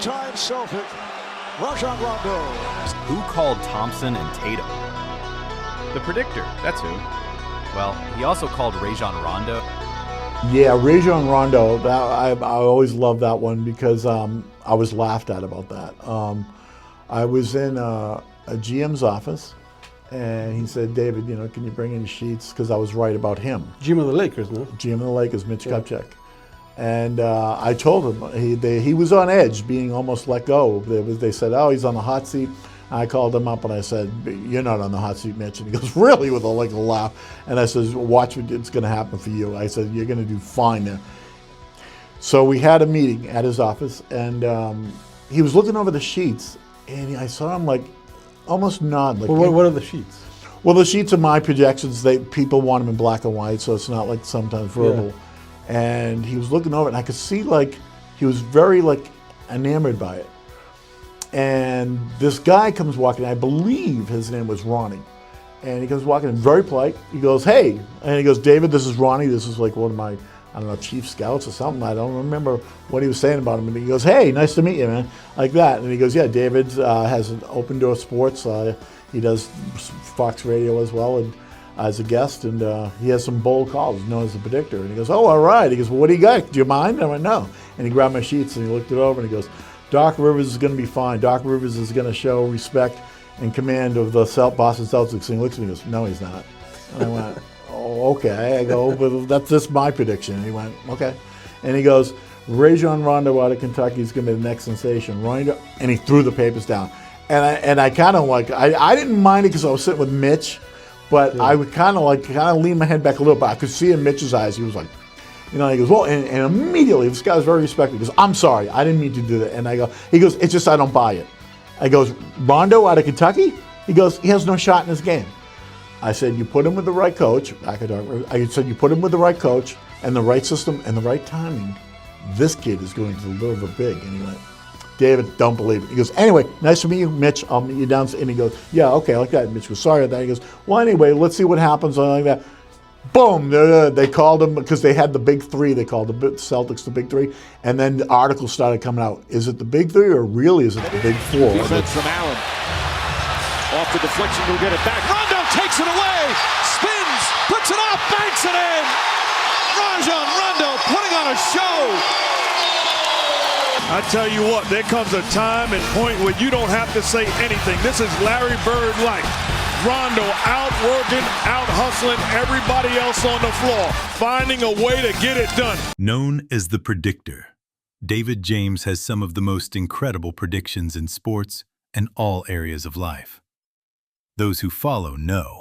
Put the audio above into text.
two-time Celtic, Rajon Rondo. Who called Thompson and Tatum? The Predictor, that's who. Well, he also called Rajon Rondo. Yeah, Rajon Rondo, I always loved that one because I was laughed at about that. I was in a GM's office, and he said, David, can you bring in sheets? Because I was right about him. GM of the Lakers, no? GM of the Lakers, Mitch Kupchak. And I told him, he was on edge, being almost let go. They said, oh, he's on the hot seat. I called him up and I said, you're not on the hot seat, Mitch. And he goes, really? With a laugh. And I said, watch what's going to happen for you. I said, you're going to do fine there. So we had a meeting at his office, and he was looking over the sheets, and I saw him almost nod. What are the sheets? Well, the sheets are my projections. People want them in black and white, so it's not like sometimes verbal. Yeah. And he was looking over it, and I could see he was very enamored by it. And this guy comes walking, I believe his name was Ronnie. And he comes walking in very polite. He goes, hey. And he goes, David, this is Ronnie. This is one of my, I don't know, chief scouts or something. I don't remember what he was saying about him. And he goes, hey, nice to meet you, man. Like that. And he goes, yeah, David has an Open Door Sports. He does Fox Radio as well, and as a guest. And he has some bold calls, known as the Predictor. And he goes, oh, all right. He goes, well, what do you got? Do you mind? And I went, no. And he grabbed my sheets and he looked it over and he goes, Doc Rivers is going to be fine. Doc Rivers is going to show respect and command of the Boston Celtics. And he looks at me and goes, no, he's not. And I went, oh, okay. I go, but that's just my prediction. And he went, okay. And he goes, Rajon Rondo out of Kentucky is going to be the next sensation. Rondo, and he threw the papers down. And I kind of I didn't mind it because I was sitting with Mitch, but I would kind of lean my head back a little bit. I could see in Mitch's eyes, he was like, he goes, well, and immediately, this guy was very respectful. He goes, I'm sorry, I didn't mean to do that. And he goes, it's just I don't buy it. I goes, Rondo out of Kentucky? He goes, he has no shot in this game. I said, you put him with the right coach. I said, you put him with the right coach and the right system and the right timing. This kid is going to deliver big. And he went, David, don't believe it. He goes, anyway, nice to meet you, Mitch. I'll meet you down. And he goes, yeah, okay, like that. Mitch goes, sorry about that. He goes, well, anyway, let's see what happens. Like that. Boom! They called him because they had the big three. They called the Celtics the big three, and then the articles started coming out. Is it the big three, or really is it the big four? Defense from Allen. Off the deflection, will get it back. Rondo takes it away, spins, puts it off, banks it in. Rajon Rondo putting on a show. I tell you what, there comes a time and point where you don't have to say anything. This is Larry Bird-like. Rondo out-working, out-hustling everybody else on the floor, finding a way to get it done. Known as the Predictor, David James has some of the most incredible predictions in sports and all areas of life. Those who follow know.